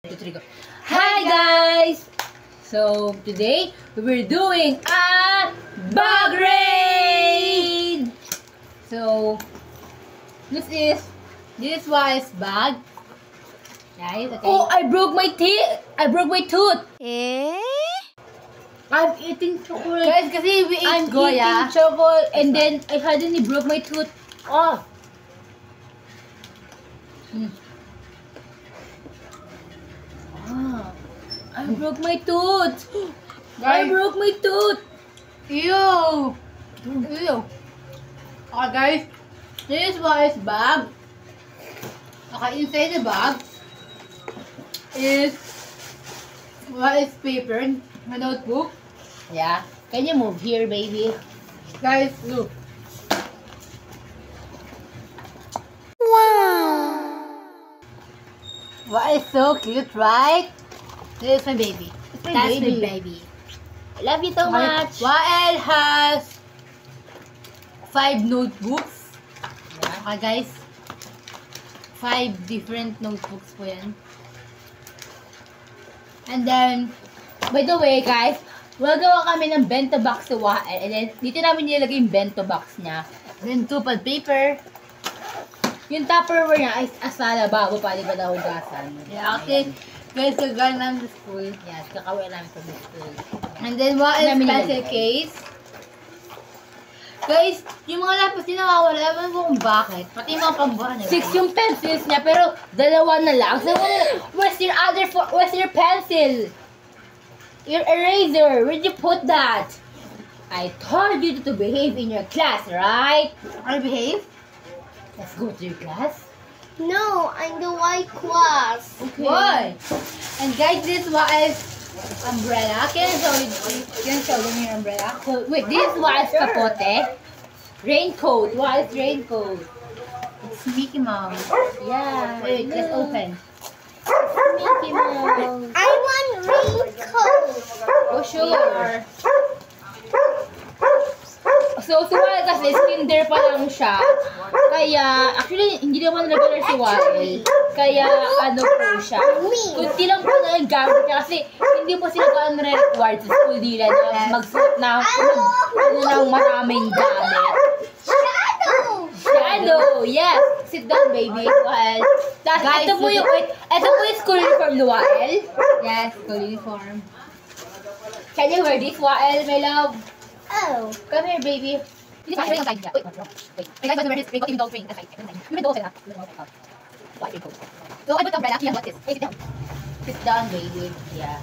2, 3, go. Hi guys! So today we're doing a bag raid! So this is Wise bag. Guys, okay. Oh, I broke my teeth! I broke my tooth! I'm eating chocolate. Guys, kasi I'm eating chocolate and then I suddenly broke my tooth. Oh! I broke my tooth! I broke my tooth! Ew! Ew! Okay guys, this is Wise bag. Okay, inside the bag is Wise paper, my notebook. Yeah. Can you move here, baby? Guys, look. Wow! Wise is so cute, right? This is my baby. That's my baby. I love you so much. Wael has 5 notebooks. Yeah. Okay guys. 5 different notebooks po yan. And then, by the way guys, gawa kami ng bento box sa Wael. And then, dito namin nilagay yung bento box niya. Then, 2 pad paper. Yung Tupperware niya ay asala bago pa, di ba daw hugasan? Yeah, okay. Guys, kagawa namin sa school. Yes, kakawin namin sa school. And then, Wael's pencil case. Guys, yung mga lapis din nawawala. Ewan ko kung bakit. Pati yung mga pambuhan niya. 6 yung pencils niya, pero 2 na lang. So, where's your pencil? Your eraser. Where'd you put that? I told you to behave in your class, right? I behave? Let's go to your class. No, I'm the white class. Okay. Why? And guys, this was umbrella. Can you show them your umbrella? So, wait, this was capote. Raincoat. What is raincoat? It's Mickey Mouse. Yeah. Wait, let's open. Mickey Mouse. I want raincoat. Oh, sure. So, si Wael kasi Kinder pa lang siya. Kaya, actually, hindi naman regular si Wael. Kaya, ano po siya. Kunti lang po na yung gamit niya kasi hindi po sila gaano re-required sa school nila na magsuot na ng maraming gamit. Shadow! Shadow! Yes! Sit down, baby. Wael. Guys, ito po yung school uniform ni Wael. Yes, school uniform. Can you wear this, Wael, my love? Oh. Come here, baby. This is my ring outside. Wait, wait. My guys, wear his raincoat, even though it's rain. That's fine. You can go outside. White raincoat. So I put the umbrella here. What's this? Hey, sit down. Sit down, baby. Yeah.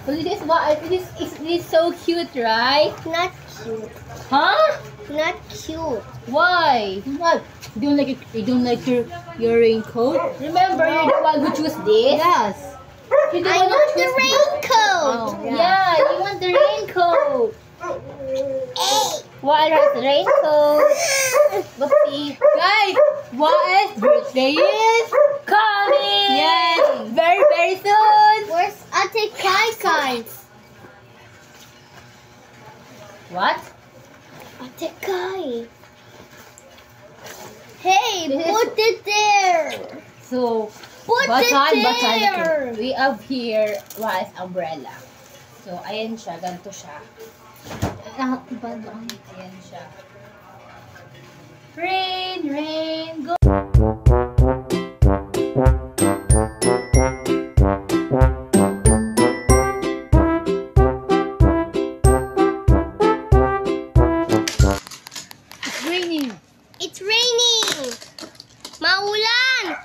So this is what this is so cute, right? Not cute. Huh? Not cute. Why? What? You don't like your raincoat? Remember, you're the one who chose this. Yes. I want the raincoat. Oh, yeah, you want the raincoat. Wael has raincoat. Let's see. Guys, Wael's birthday is coming. Yes, very, very soon. Where's Ate Kai? What? Ate Kai. Hey, put it there. So, Put it there. We have here Wael's umbrella. So, ayan siya. Ganito siya. Ayan siya. Rain, rain, go. It's raining. It's raining. Maulan.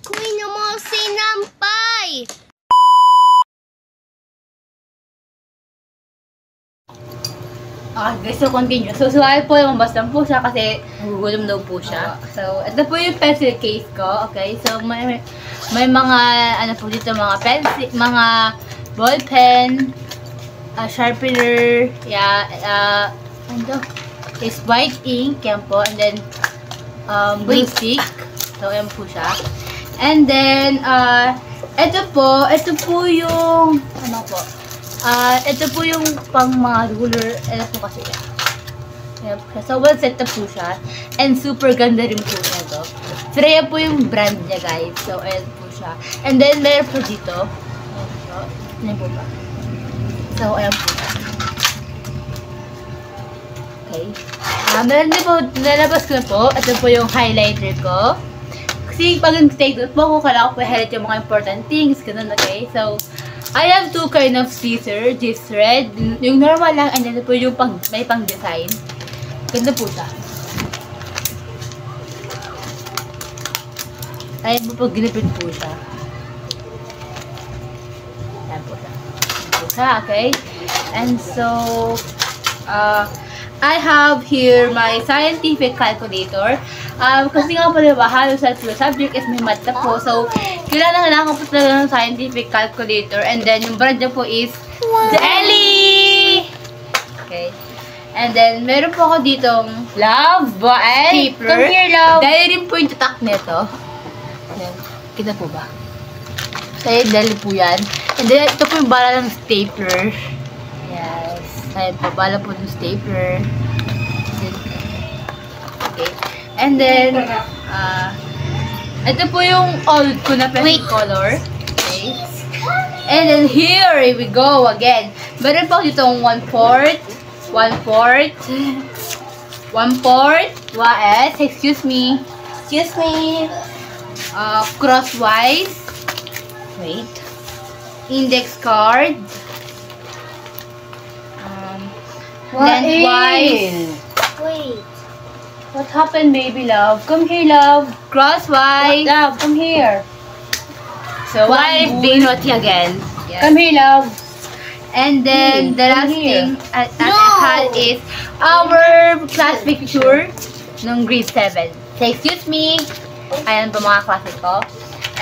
Kuya mo sinampay. Guys, so continue. So, Wael po, lumabas lang po siya kasi nagugutom daw po siya. So, ito po yung pencil case ko. Okay, so may mga, ano po dito, mga pencil, mga ball pen, sharpener, yeah, ano, is white ink, yan po, and then, blue stick. So, yan po siya. And then, ito po yung, ano po, ito po yung pang mga ruler. Ito po kasi yan. Ayan po siya. So, well set na po siya. And super ganda rin po siya to. Freya po yung brand niya, guys. So, ayan po siya. siya. And then, meron po dito. Ayan po ba? So, ayan po. Okay. Meron din po, nalabas ko na po. Ito po yung highlighter ko. Kasi pag nag-take note po ako, kailangan ko highlight yung mga important things. Ganun, okay? So, I have two kind of scissors. This red, yung normal lang, and then po yung may pang-design. Ganda po siya. Ayan po pag ginipin po siya. Ayan po siya. Ayan po siya, okay? And so, I have here my scientific calculator. Kasi nga po diba, halos sa subject is may math na po. So, kailangan ko po talaga ng scientific calculator. And then, yung brand niya po is Deli! Okay. And then, meron po ako ditong love, Paper. Come here, love. Dahil rin po yung tatak nito. Ayan. Kita po ba? Kaya Deli po yan. And then, ito po yung bala ng stapler. Yes. Ayan po, bala po ng stapler. Okay. And then, ito po yung old ko na pencil color. Okay. And then here we go again. Meron po ditong 1/4, 1/4, 1/4, what? Excuse me. Crosswise. Wait. Index card. Lengthwise. Wait. What happened, baby love? Come here, love. Crosswise. Love, come here. So, why is being naughty again? Yes. Come here, love. And then, the last thing I had is our class picture ng grade 7. Say, excuse me. Ayan po mga klase ko.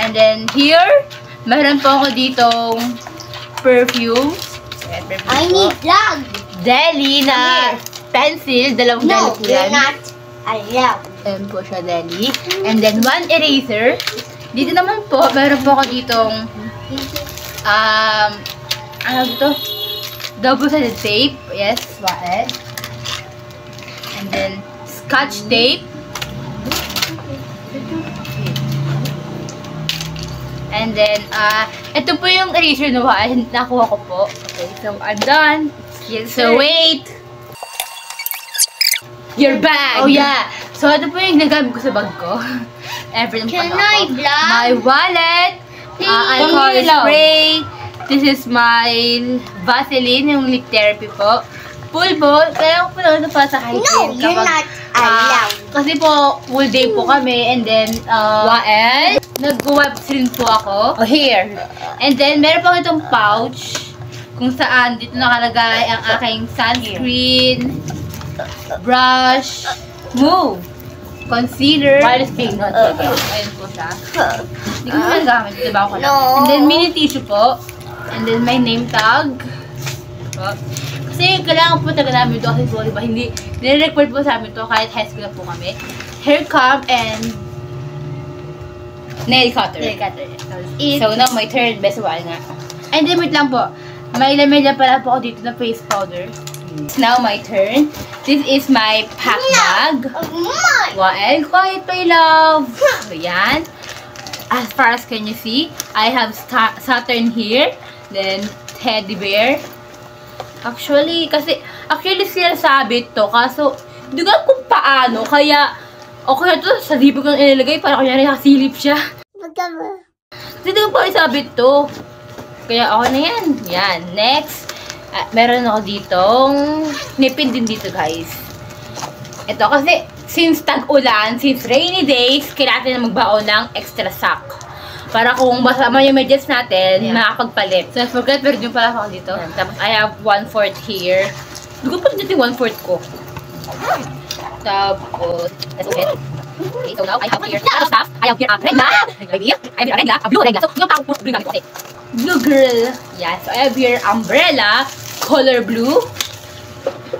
And then, here, meron po ako ditong perfume. Ayan, perfume I po. need love. Deli na pencil. Dalawang deli No, po you're yan. not. I love. Ayan po siya, Deli. And then, one eraser. Dito naman po, meron po ako ditong ano ito? Double-sided tape. Yes, what? And then, scotch tape. And then, ito po yung eraser na nakuha ko po. Okay, so I'm done. Yes, so wait! Your bag! Oh yeah! So, ito po yung nagamit ko sa bag ko. Everything Can pa I ako. vlog? My wallet, alcohol spray, this is my Vaseline, yung lip therapy po. Pulbo, kaya ko po na ito para sa hygiene. No, you're not allowed. Kasi po, full day po kami, and then, nag-wipes rin po ako. Oh, here. And then, meron po itong pouch, kung saan dito nakalagay ang aking sunscreen, brush, concealer. Why is being not again? Ayun po siya. Hindi ko siya nagamit, diba ako lang. No. And then, mini tissue po. And then, my name tag. Po. Kasi, kailangan po talaga namin ito kasi po, diba, hindi, nire-record po sa amin ito kahit high school na po kami. Hair comb and nail cutter. So, now, my turn. Best of all nga. And then, wait lang po. May lamella pala po ako dito na face powder. It's now my turn. This is my pack bag. Well, quiet my love. So, yan. As far as can you see, I have Saturn here. Then, teddy bear. Actually sila sabit to. Kaso, hindi ko alam kung paano. Kaya, okay to sa libo kong inilagay. Para kunyari nakasilip siya. Kasi hindi ko pa isabit to. Kaya, okay na yan. Yan. Next. Meron ako ditong nipin din dito, guys. Ito kasi, since tag-ulan, since rainy days, kailangan na magbaon ng extra sock. Para kung masama yung medyas natin, makakapagpalit. So, I forgot, meron yung pala ako dito. Tapos, I have 1/4 here. Hindi ko pa dito yung 1/4 ko. Tapos, let's open. Okay, so now, I have here a lot of stuff. I have here a regla. I have here a regla, a blue regla. So, yung tao po, blue namin ko kasi. Blue girl. Yeah, so I have here umbrella, color blue.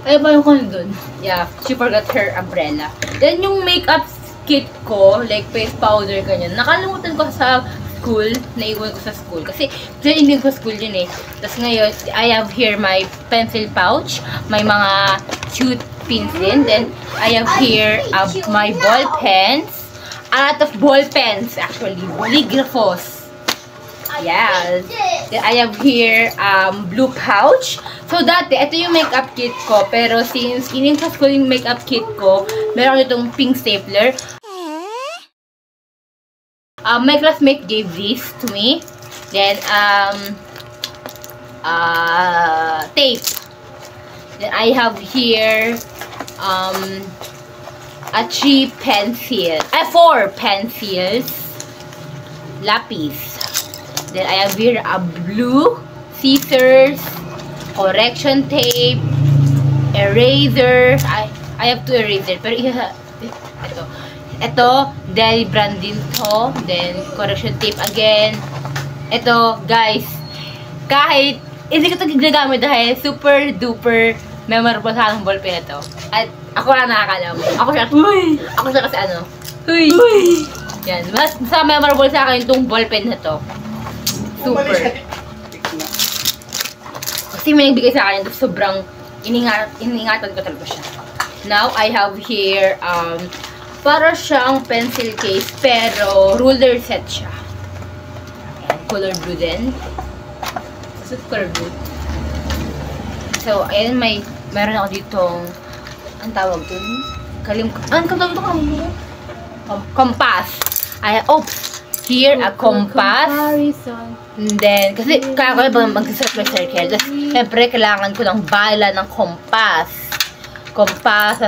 Ay, ba yung kung dun? Yeah, she forgot her umbrella. Then, yung makeup kit ko, like face powder, ganyan. Nakalimutan ko sa school, naiwan ko sa school. Kasi, hindi ko sa school yun eh. Tapos ngayon, I have here my pencil pouch, may mga cute pins din. Then, I have here my ball pens. A lot of ball pens, actually. Boligraphos. Yes. Then I have here blue pouch. So dati, ito yung makeup kit ko. Pero since in-increase ko yung makeup kit ko, meron itong pink stapler. My classmate gave this to me. Then, tape. Then I have here a 3 pencil. 4 pencils. Lapis. Then I have here a blue scissors, correction tape, eraser. I have 2 eraser. Pero ito, Deli brand din to. Then correction tape again. Ito, guys, kahit hindi ko ito ginagamit dahil super duper memorable sa aking ballpen ito. At ako lang nakakalam. Ako siya kasi ano. Huy! Yan. Mas memorable sa akin itong ballpen na to. Super. Kasi may nagbigay sa akin ito. Sobrang iningatan ko talaga siya. Now, I have here, para siyang pencil case, pero ruler set siya. Ayan, color blue din. Color blue. So, ayan, meron ako ditong, ang tawag dun? Compass. Here, a compass. And then, kasi kaya ko ba mag-search my circle. Tapos, syempre, kailangan ko ng bala ng compass. Compass,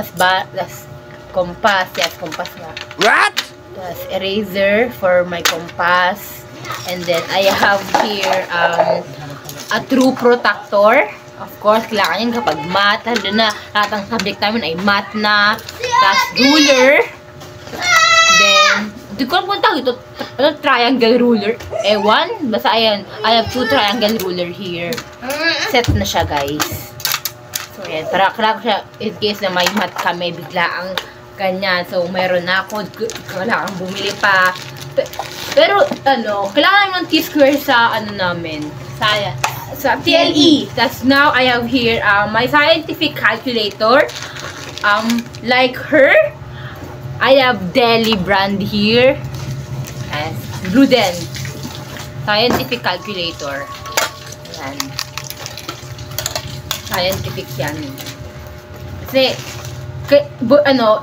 compass. Yes, compass nga. What? Tapos, eraser for my compass. And then, I have here, a true protector. Of course, kailangan yun kapag math. Lalo na, lahat ng subject namin ay math na. Tapos, ruler. Then, hindi ko alam kung tawag ito. Triangle ruler. Ewan. Basta ayan. I have 2 triangle ruler here. Set na siya, guys. So, ayan. Para kailangan siya, in case na may math kami, bigla ang ganyan. So, meron na ako. Kailangan bumili pa. Pero, kailangan ng T-square sa, namin. Sa TLE. That's now, I have here, my scientific calculator. Like her, I have Deli brand here. Yes. Bluden. Scientific calculator. Ayan. Scientific yan. Kasi,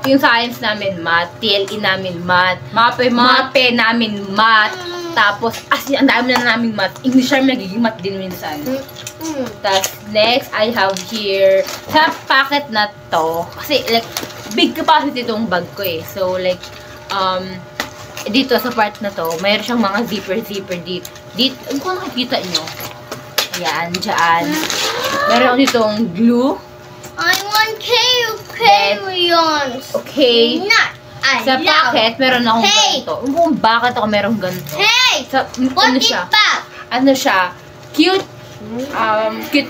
yung science namin, math. TLE namin, math. MAPE namin, math. Tapos, ang dami na namin math. English namin nagiging math din minsan. Tapos, next, I have here, sa packet na to, kasi, like, big capacity itong bag ko eh. So, like, dito sa part na to, mayroon siyang mga zipper dito. Kung nakikita nyo. Ayan, dyan. Meron ako ditong glue. I want crayons. Okay. Not. Sa packet, meron akong ganito. Kung bakit ako meron ganito. Hey! Ano siya? Ano siya? Cute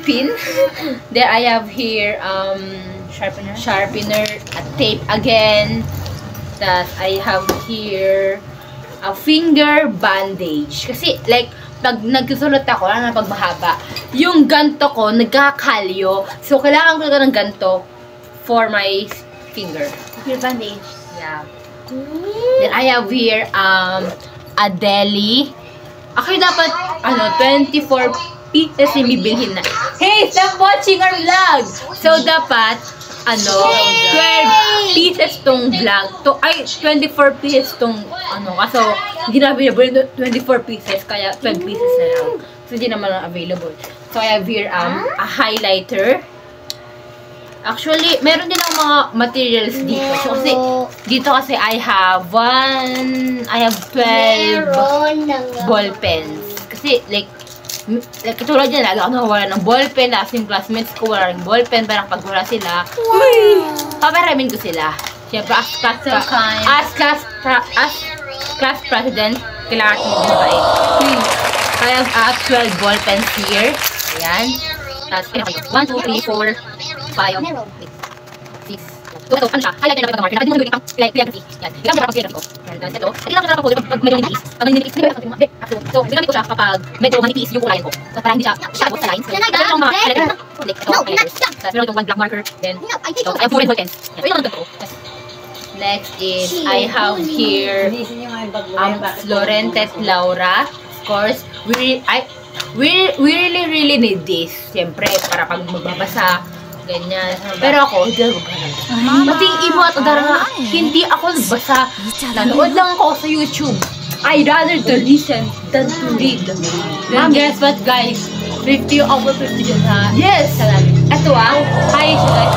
pin. Then I have here, sharpener, a tape again. Tapos I have here a finger bandage. Kasi like pag nagsusulat ako, lalo na pag mahaba, yung ganto ko nagkakalyo. So kailangan ko ng ganto for my finger. Your bandage. Yeah. Then I have here a Deli. Actually dapat 24 pieces yung bibilhin na. Hey, stop watching our vlog. So dapat 12 pieces tong vlog. Ay 24 pieces tong kaso hindi na available 24 pieces kaya 12 pieces na lang. So hindi naman available. So I have here a highlighter. Actually, meron din ang mga materials dito. So, kasi I have 12 ball pens. Kasi, like katulad yan, lagi ako nawawala ng ball pen. Tapos yung classmates ko, wala rin ball pen. Parang pag wala sila, paparamin ko sila. Siyempre, as class president, kailangan ko mag-buy. I have 12 ball pens here. Ayan. Tapos, 1, 2, 3, 4, 5, 6. Ito, ano siya? Highlighter na pagka-marker. Nakapin mo nag-gawin pang calligraphy. Yan. Bilang siya pang-calligraphy ko. Yan. Tapos ito. Hindi lang siya pag medyo manipis. Pag manipis, hindi lang siya So, ginamit ko siya kapag medyo manipis yung kulayan ko. So, parang hindi siya shadow sa lines. So, ito yung mga highlighter. Ito, highlighters. Tapos, meron itong one black marker. Then, ito, I have 4 red ball pens. Yan. So, yun lang ito. Next is, I have here Florentes Laura course, we really need this. Siyempre, para pag magbabasa, ganyan. Pero ako, hindi ako magbabasa. Pati yung imo at udara nga, hindi ako nagbasa. Nanood lang ako sa YouTube. I rather to listen than to read. Then guess what, guys? 50 over 50 dyan ha? Yes! Ito hi guys,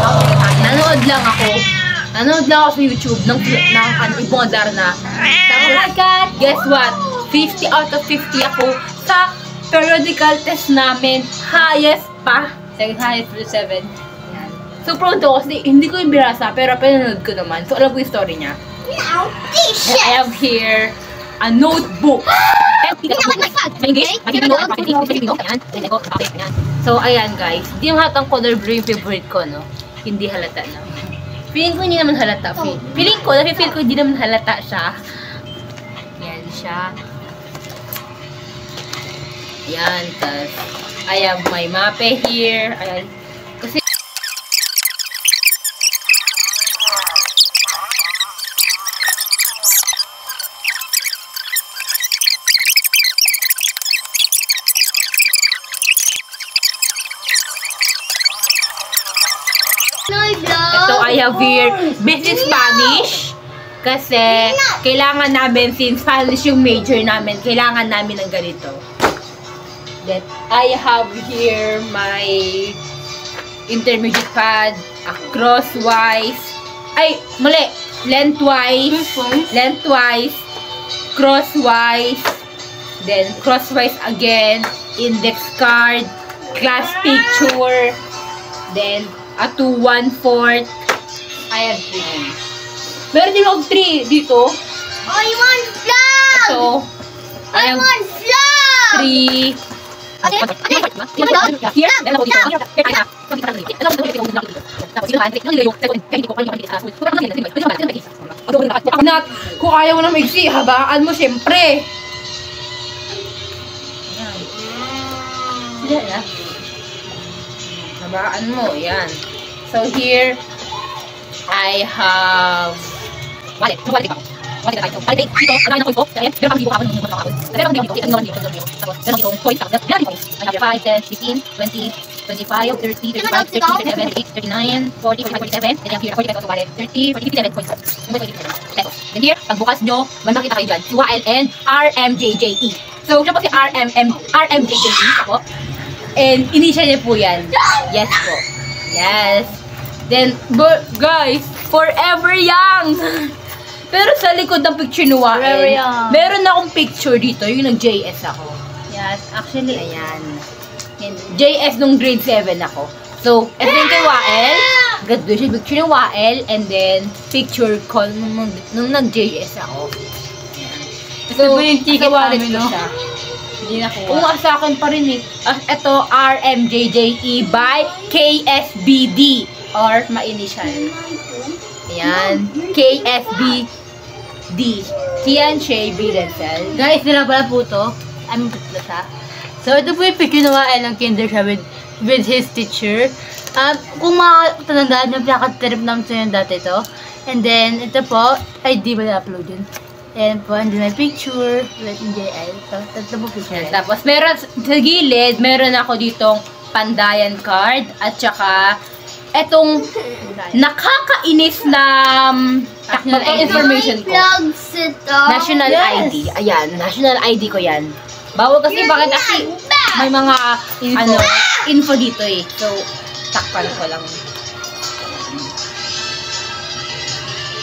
nanood lang ako sa YouTube ng ibang Darna. Tapos, guess what? 50 out of 50 ako sa periodical test namin. Highest pa. Second highest for 7. So, pronto kasi hindi ko yung binasa, pero pinanood ko naman. So, alam ko yung story niya. I have here a notebook. So, ayan guys. Hindi yung hatang color blue yung favorite ko, no? Hindi halata na. Feeling ko hindi naman halata. Feeling ko hindi naman halata siya. Yan siya. Ayan, tas I have my mape here. Ayan. Kasi ito, I have here business Spanish. Kasi kailangan namin, since Spanish yung major namin, kailangan namin ng ganito. Then, I have here my intermediate pad, a crosswise, ay, mali, lengthwise, crosswise, then crosswise again, index card, class picture, then a 2 1/4. I have 3. Meron din ako 3 dito. I want vlog! Ito. I have want vlog! 3. Kung ayaw mo na maiksi, habaan mo syempre. Habaan mo, yan. So here, I have wallet tayo. Wallet tayo. Wallet dito, ang dami na coins ko. Kaya, meron kang libo kahapon ng mga kahapon. Meron kang dito, meron kang dito. Tapos, meron kang coins. Meron kang coins. I have 5, 10, 15, 20, 25, 30, 35, 37, 38, 39, 40, 45, 47. Then here, 45 pesos wallet. 30, 47 coins. Pesos. Then here, pagbukas nyo, may makita kayo dyan. Si Wael and RMJJE. So, siya po si RMJJE po. And, initial niya po yan. Yes po. Yes. Then, guys, forever young! Pero sa likod ng picture ni Wael, meron akong picture dito, yung nag-JS ako. Yes, actually, ayan. JS nung grade 7 ako. So, ito yung kay Wael, graduation picture ni Wael, and then, picture ko nung nag-JS ako. Ayan. So, yung ticket namin, no? Hindi nakuha. Kung sa akin pa rin eh. Ito, RMJJE by KSBD. Or ma-initial. Ayan. KSBD. Kian Shay Bilansel. Guys, nila pala po ito. I'm Putlasa. So, ito po yung picture na Wael ng kinder siya with his teacher. Kung matatandaan nyo, pinaka-trip namin sa yun dati ito. And then, ito po, ay di ba na-upload yun? Ayan po, and then my picture with JL. So, tatlo po picture. Tapos, meron sa gilid, meron ako ditong pandayan card at saka etong nakakainis na information ko. National ID. Ayan, national ID ko yan. Bawal kasi bakit kasi may mga info dito eh. So, takpan ko lang.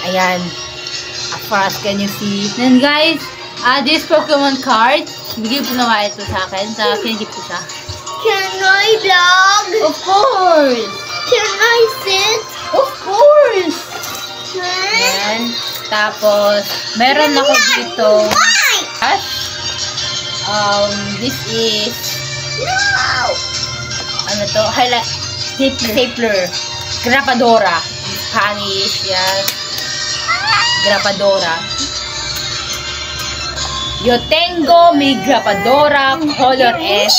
Ayan. As far as can you see. Then guys, this Pokemon card, bigay po naman ito sa akin. Sa kinigip ko siya. Can I vlog? Of course! Can I sit? Of course! Ayan. Tapos, meron ako dito. This is ano to? Highlight stapler. Grapadora. Spanish. Yes. Grapadora. Yo tengo mi grapadora color S.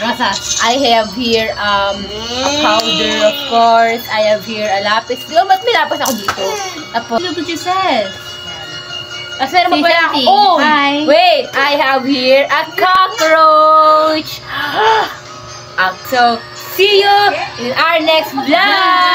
Rosas. I have here a powder, of course. I have here a lapis. Di ba, ba't may lapis ako dito? Tapos, look what you said. Kasi naman pala ako. Santi. Oh, Hi. wait. I have here a cockroach. So, see you in our next vlog.